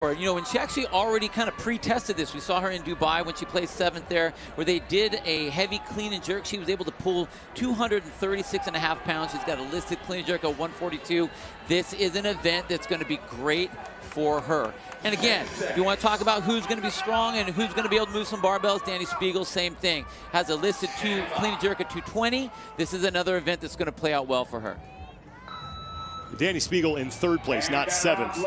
You know, when she actually already kind of pre-tested this, we saw her in Dubai when she placed 7th there, where they did a heavy clean and jerk. She was able to pull 236.5 pounds. She's got a listed clean and jerk of 142. This is an event that's going to be great for her. And again, if you want to talk about who's going to be strong and who's going to be able to move some barbells, Danny Spiegel, same thing. Has a listed clean and jerk at 220. This is another event that's going to play out well for her. Danny Spiegel in 3rd place, not 7th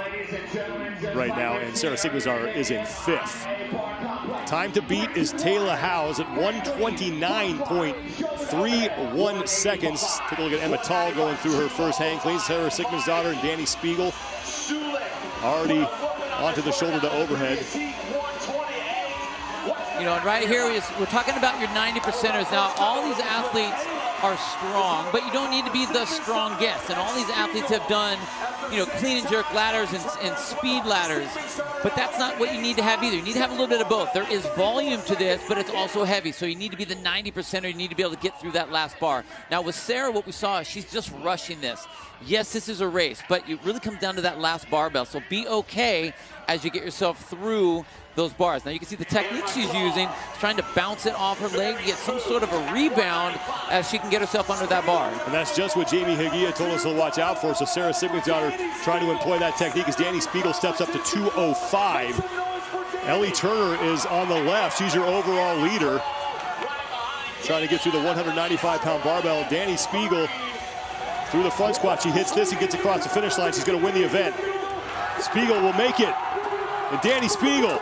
right now, and Sara Sigmarsdottir is in 5th. Time to beat is Taylor Howes at 129.31 seconds. Take a look at Emma Tall going through her first hang clean. Sara Sigmarsdottir and Danny Spiegel already onto the shoulder to overhead. You know, and right here we're talking about your 90%ers. Now, all these athletes are strong, but you don't need to be the strongest. And all these athletes have done, you know, clean and jerk ladders and speed ladders, but that's not what you need to have either. You need to have a little bit of both. There is volume to this, but it's also heavy. So you need to be the 90%er. You need to be able to get through that last bar. Now with Sara, what we saw is she's just rushing this. Yes, this is a race, but it really comes down to that last barbell. So be okay as you get yourself through those bars. Now you can see the technique she's using, trying to bounce it off her leg to get some sort of a rebound as she can get herself under that bar. And that's just what Jamie Higia told us to watch out for. So Sara Sigmarsdottir trying to employ that technique as Danny Spiegel steps up to 205. Ellie Turner is on the left. She's your overall leader. Trying to get through the 195-pound barbell. Danny Spiegel through the front squat. She hits this and gets across the finish line. She's going to win the event. Spiegel will make it. And Danny Spiegel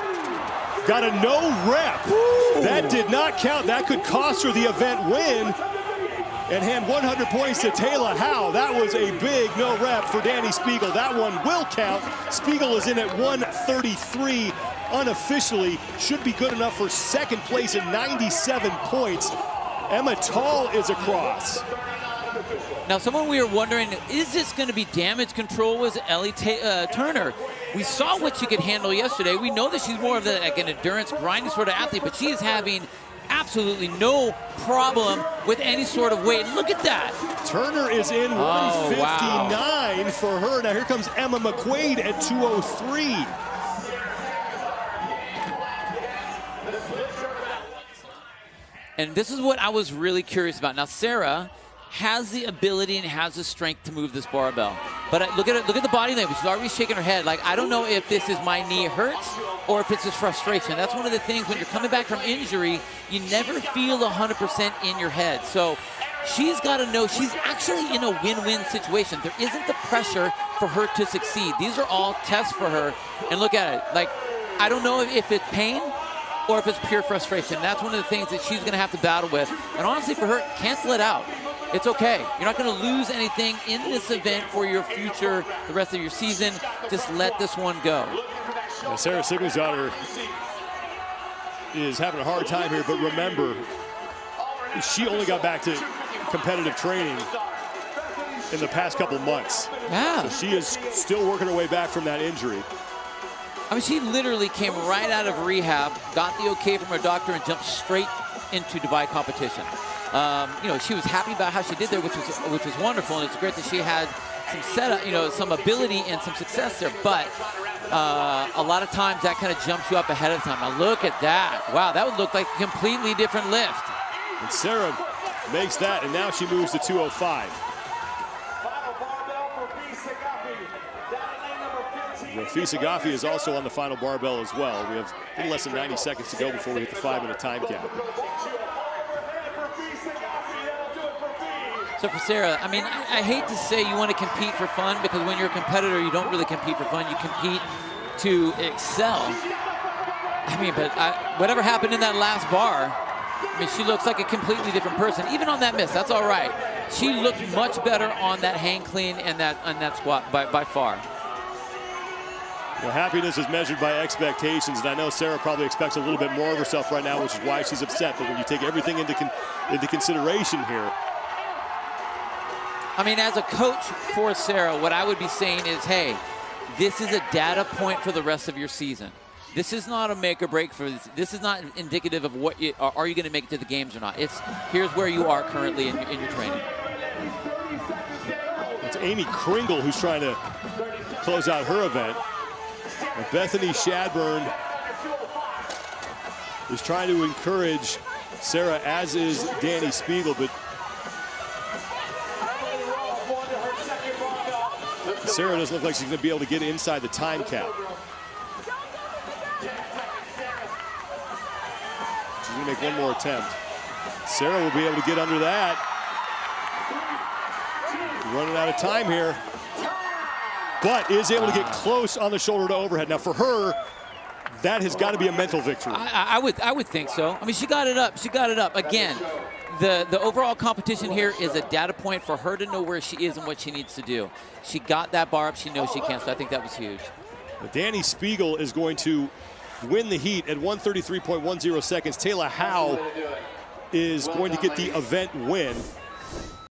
got a no rep. Ooh. That did not count. That could cost her the event win and hand 100 points to Taylor Howe. That was a big no rep for Danny Spiegel. That one will count. Spiegel is in at 133 unofficially. Should be good enough for 2nd place at 97 points. Emma Tall is across. Now, someone we were wondering, is this going to be damage control, was Ellie Turner. We saw what she could handle yesterday. We know that she's more of like an endurance, grinding sort of athlete, but she is having absolutely no problem with any sort of weight. Look at that. Turner is in 159 for her. Now here comes Emma McQuaid at 203. And this is what I was really curious about. Now, Sara has the ability and has the strength to move this barbell. But look at it, look at the body language. She's already shaking her head. Like, I don't know if this is my knee hurts or if it's just frustration. That's one of the things when you're coming back from injury, you never feel 100% in your head. So she's got to know she's actually in a win-win situation. There isn't the pressure for her to succeed. These are all tests for her. And look at it. Like, I don't know if it's pain or if it's pure frustration. That's one of the things that she's going to have to battle with. And honestly, for her, cancel it out. It's okay. You're not going to lose anything in this event for your future, the rest of your season. Just let this one go. Now, Sara Sigmarsdottir is having a hard time here, but remember, she only got back to competitive training in the past couple months. Yeah. So she is still working her way back from that injury. I mean, she literally came right out of rehab, got the okay from her doctor, and jumped straight into Dubai competition. You know, she was happy about how she did there, which was wonderful, and it's great that she had some setup, you know, some ability and some success there. But a lot of times that kind of jumps you up ahead of time. Now look at that! Wow, that would look like a completely different lift. And Sara makes that, and now she moves to 205. Rafisa Ghafi is also on the final barbell as well. We have a little less than 90 seconds to go before we hit the 5-minute time cap. So for Sara, I mean, I hate to say you want to compete for fun, because when you're a competitor, you don't really compete for fun. You compete to excel. I mean, but whatever happened in that last bar, I mean, she looks like a completely different person. Even on that miss, that's all right. She looked much better on that hang clean and that squat by far. Well, happiness is measured by expectations, and I know Sara probably expects a little bit more of herself right now, which is why she's upset. But when you take everything into consideration here, I mean, as a coach for Sara, what I would be saying is, hey, this is a data point for the rest of your season. This is not a make or break for this. This is not indicative of what are you going to make it to the games or not. It's here's where you are currently in your training. It's Amy Kringle who's trying to close out her event. Bethany Shadburn is trying to encourage Sarah, as is Danny Spiegel, but Sarah doesn't look like she's going to be able to get inside the time cap. She's going to make one more attempt. Sarah will be able to get under that. Running out of time here, but is able to get close on the shoulder to overhead. Now for her, that has got to be a mental victory. I would think so. I mean, she got it up. She got it up. Again, the overall competition here is a data point for her to know where she is and what she needs to do. She got that bar up. She knows she can, so I think that was huge. Danny Spiegel is going to win the heat at 1:33.10 seconds. Taylor Howe is going to get the event win.